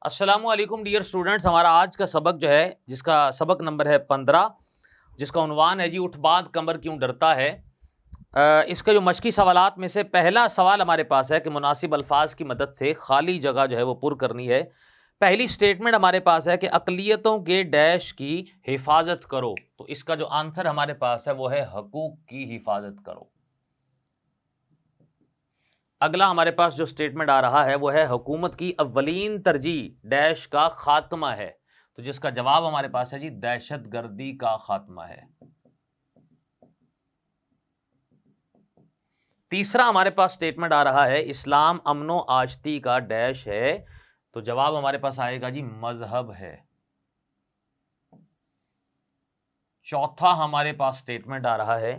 अस्सलामुअलैकुम dear students, हमारा आज का सबक जो है, जिसका सबक नंबर है 15, जिसका उन्वान है जी उठ बाद कमर क्यों डरता है। इसके जो मशकी सवालात में से पहला सवाल हमारे पास है कि मुनासिब अल्फाज की मदद से खाली जगह जो है वो पुर करनी है। पहली स्टेटमेंट हमारे पास है कि अक़लियतों के डैश की हिफाजत करो, तो इसका जो आंसर हमारे पास है वो है हकूक की हिफाजत करो। अगला हमारे पास जो स्टेटमेंट आ रहा है वो है हुकूमत की अव्वलीन तरजीह डैश का खात्मा है, तो जिसका जवाब हमारे पास है जी दहशतगर्दी का खात्मा है। तीसरा हमारे पास स्टेटमेंट आ रहा है इस्लाम अमनो आशती का डैश है, तो जवाब हमारे पास आएगा जी मजहब है। चौथा हमारे पास स्टेटमेंट आ रहा है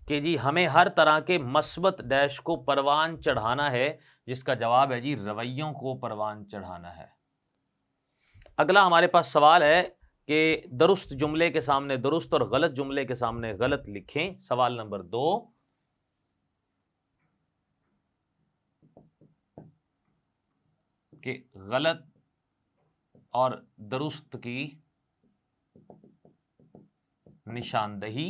कि जी हमें हर तरह के मस्बत डैश को परवान चढ़ाना है, जिसका जवाब है जी रवैयों को परवान चढ़ाना है। अगला हमारे पास सवाल है कि दुरुस्त जुमले के सामने दुरुस्त और गलत जुमले के सामने गलत लिखें। सवाल नंबर 2, कि गलत और दुरुस्त की निशानदही।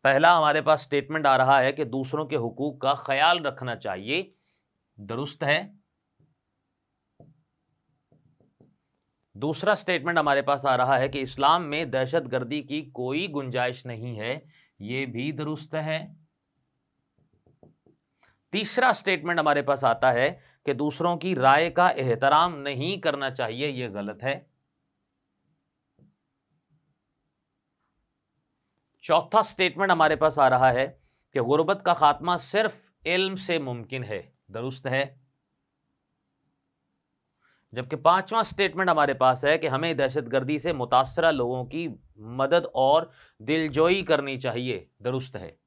पहला हमारे पास स्टेटमेंट आ रहा है कि दूसरों के हुकूक का ख्याल रखना चाहिए, दुरुस्त है। दूसरा स्टेटमेंट हमारे पास आ रहा है कि इस्लाम में दहशतगर्दी की कोई गुंजाइश नहीं है, यह भी दुरुस्त है। तीसरा स्टेटमेंट हमारे पास आता है कि दूसरों की राय का एहतराम नहीं करना चाहिए, यह गलत है। चौथा स्टेटमेंट हमारे पास आ रहा है कि गुर्बत का खात्मा सिर्फ इल्म से मुमकिन है, दुरुस्त है। जबकि पांचवा स्टेटमेंट हमारे पास है कि हमें दहशतगर्दी से मुतासरा लोगों की मदद और दिलजोई करनी चाहिए, दुरुस्त है।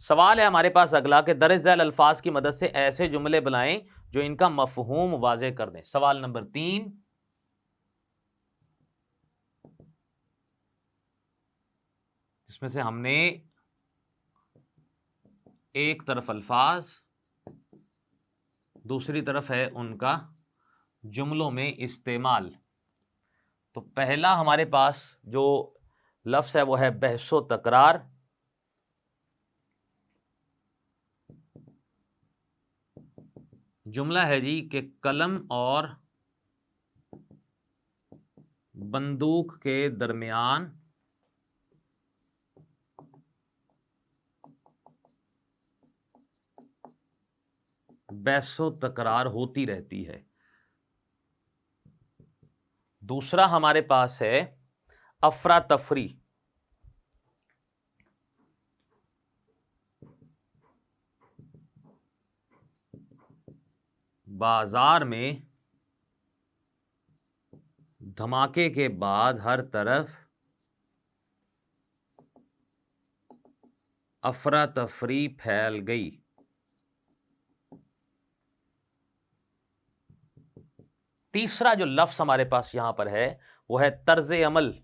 सवाल है हमारे पास अगला कि दर्ज झैल अल्फाज की मदद से ऐसे जुमले बनाएं जो इनका मफहूम वाज़े कर दें। सवाल नंबर 3, जिसमें से हमने एक तरफ अल्फाज, दूसरी तरफ है उनका जुमलों में इस्तेमाल। तो पहला हमारे पास जो लफ्ज़ है वो है बहसो तकरार। जुमला है जी कि कलम और बंदूक के दरमियान बहसो तकरार होती रहती है। दूसरा हमारे पास है अफरा तफरी। बाजार में धमाके के बाद हर तरफ अफरा तफरी फैल गई। तीसरा जो लफ्ज हमारे पास यहां पर है वो है तर्ज अमल।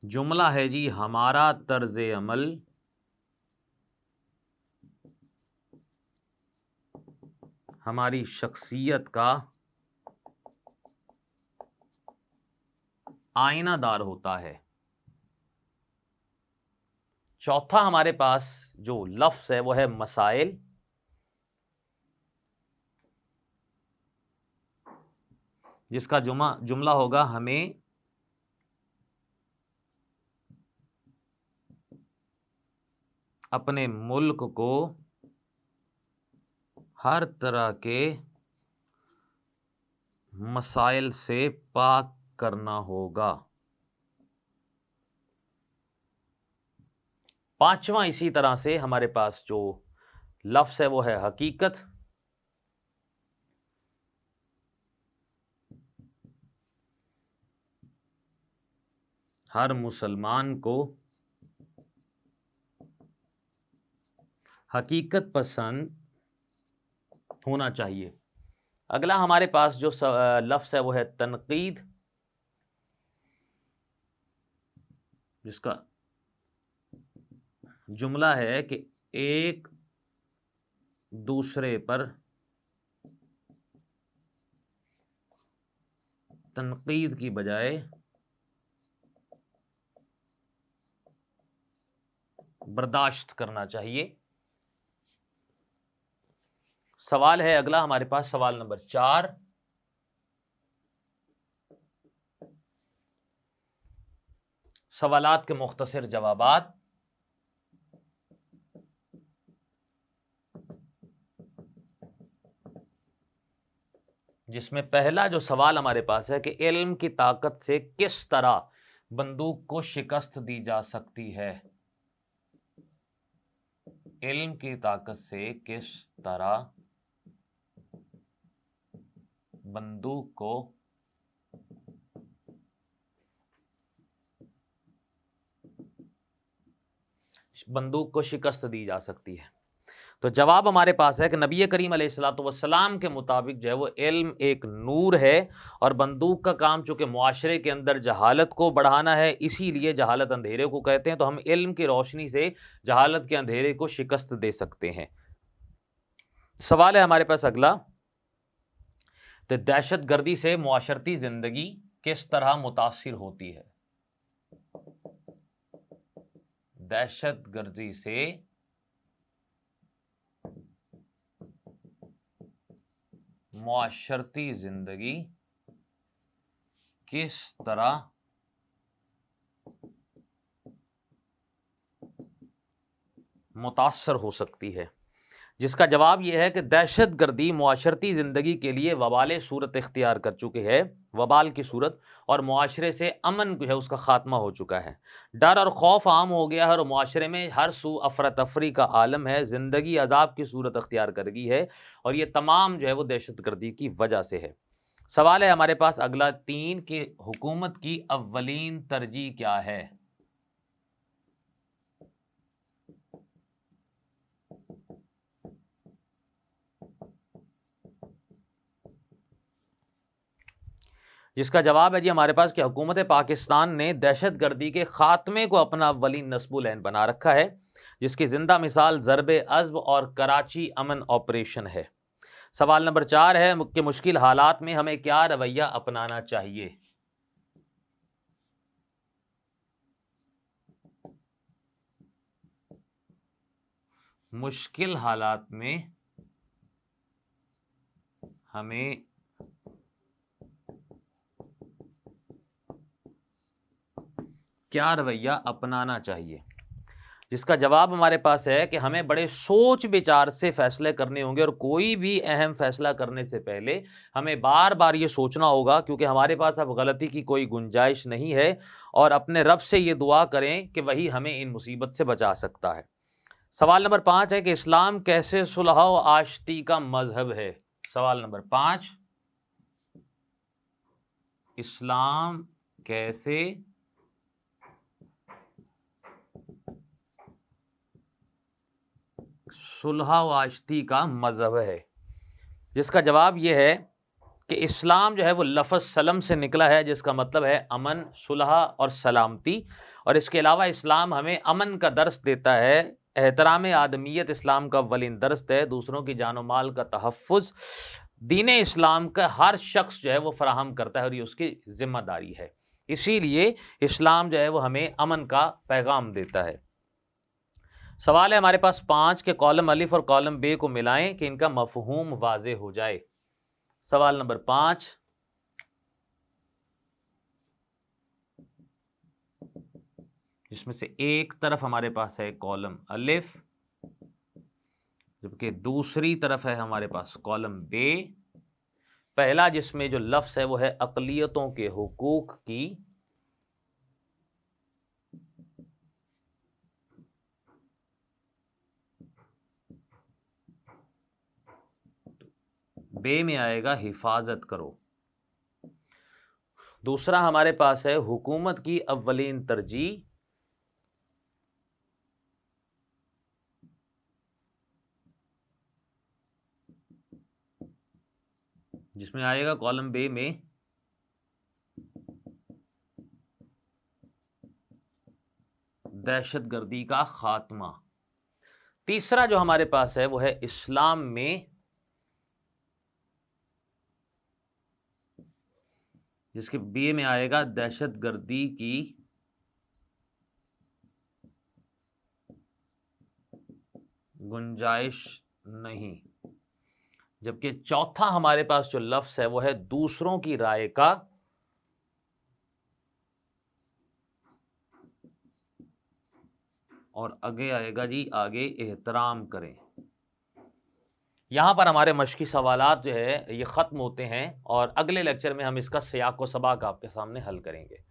जुमला है जी हमारा तर्ज अमल हमारी शख्सियत का आईनादार होता है। चौथा हमारे पास जो लफ्ज है वो है मसाइल। जिसका जुमला होगा हमें अपने मुल्क को हर तरह के मसाइल से पाक करना होगा। पांचवा इसी तरह से हमारे पास जो लफ्ज है वो है हकीकत। हर मुसलमान को हकीकत पसंद होना चाहिए। अगला हमारे पास जो लफ्ज़ है वो है तनकीद, जिसका जुमला है कि एक दूसरे पर तनकीद की बजाय बर्दाश्त करना चाहिए। सवाल है अगला हमारे पास, सवाल नंबर 4। सवालात के मुख्तसर जवाबात। जिसमें पहला जो सवाल हमारे पास है कि इल्म की ताकत से किस तरह बंदूक को शिकस्त दी जा सकती है। इल्म की ताकत से किस तरह बंदूक को शिकस्त दी जा सकती है। तो जवाब हमारे पास है कि नबी करीम अलैहिस्सलातु वस्सलाम के मुताबिक जो है वो इल्म एक नूर है, और बंदूक का काम चूँकि मुआशरे के अंदर जहालत को बढ़ाना है, इसीलिए जहालत अंधेरे को कहते हैं। तो हम इल्म की रोशनी से जहालत के अंधेरे को शिकस्त दे सकते हैं। सवाल है हमारे पास अगला, तो दहशत गर्दी से मुआशरती ज़िंदगी किस तरह मुतासिर होती है। दहशत गर्दी से मुआशरती जिंदगी किस तरह मुतासर हो सकती है। जिसका जवाब यह है कि दहशत गर्दी मुआशरती ज़िंदगी के लिए वबाल सूरत इख्तियार कर चुके हैं, वबाल की सूरत, और मुआशरे से अमन जो है उसका ख़ात्मा हो चुका है। डर और खौफ आम हो गया है और मुआशरे में हर सू अफरा तफरी का आलम है। ज़िंदगी अजाब की सूरत इख्तियार कर गई है, और ये तमाम जो है वो दहशत गर्दी की वजह से है। सवाल है हमारे पास अगला 3 कि हुकूमत की अव्वलीन तरजीह क्या है। जिसका जवाब है जी हमारे पास कि हुकूमत पाकिस्तान ने दहशत गर्दी के ख़ात्मे को अपना अव्वलीन नस्बुल-ऐन बना रखा है, जिसकी ज़िंदा मिसाल ज़र्ब-ए-अज़्ब और कराची अमन ऑपरेशन है। सवाल नंबर 4 है कि मुश्किल हालात में हमें क्या रवैया अपनाना चाहिए। मुश्किल हालात में हमें क्या रवैया अपनाना चाहिए। जिसका जवाब हमारे पास है कि हमें बड़े सोच विचार से फैसले करने होंगे, और कोई भी अहम फैसला करने से पहले हमें बार बार ये सोचना होगा, क्योंकि हमारे पास अब गलती की कोई गुंजाइश नहीं है। और अपने रब से ये दुआ करें कि वही हमें इन मुसीबत से बचा सकता है। सवाल नंबर 5 है कि इस्लाम कैसे सुलह व आशती का मजहब है। सवाल नंबर 5, इस्लाम कैसे सुलह व आशती का मजहब है। जिसका जवाब यह है कि इस्लाम जो है वो लफ्ज़ सलम से निकला है, जिसका मतलब है अमन, सुलह और सलामती। और इसके अलावा इस्लाम हमें अमन का दर्स देता है। एहतराम आदमियत इस्लाम का अव्वलीन दर्स है। दूसरों की जान और माल का तहफ़्फ़ुज़ दीन इस्लाम का हर शख्स जो है वो फ़राहम करता है, और ये उसकी ज़िम्मेदारी है। इसीलिए इस्लाम जो है वो हमें अमन का पैगाम देता है। सवाल है हमारे पास 5 के कॉलम अलिफ और कॉलम बे को मिलाएं कि इनका मफ़हूम वाज़े हो जाए। सवाल नंबर 5, जिसमें से एक तरफ हमारे पास है कॉलम अलिफ, जबकि दूसरी तरफ है हमारे पास कॉलम बे। पहला जिसमें जो लफ्ज़ है वो है अक़लियतों के हुकूक की, बे में आएगा हिफाजत करो। दूसरा हमारे पास है हुकूमत की अव्वलीन तरजीह, इसमें आएगा कॉलम बे में दहशतगर्दी का खात्मा। तीसरा जो हमारे पास है वो है इस्लाम में, जिसके बी में आएगा दहशतगर्दी की गुंजाइश नहीं। जबकि चौथा हमारे पास जो लफ्ज है वो है दूसरों की राय का और आगे आएगा जी आगे एहतराम करें। यहाँ पर हमारे मश्की सवालात जो है ये ख़त्म होते हैं और अगले लेक्चर में हम इसका सियाक़ व सबाक़ आपके सामने हल करेंगे।